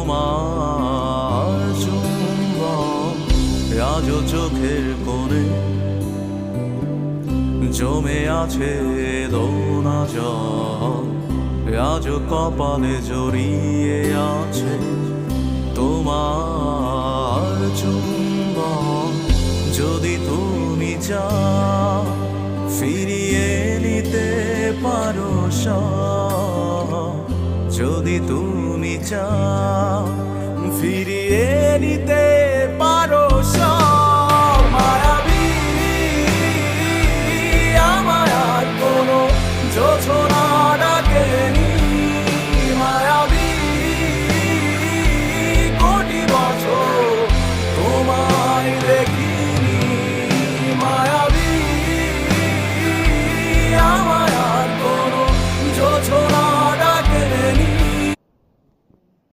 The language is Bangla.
তোমার চুম্বন আজ চোখের কোণে জমে আছে দোনা জল, আজ কপালে জড়িয়ে আছে তোমার চুম্বন। যদি তুমি চাও ফিরিয়ে নিতে পারো সব, যদি তুমি চাও ফিরিয়ে নিতে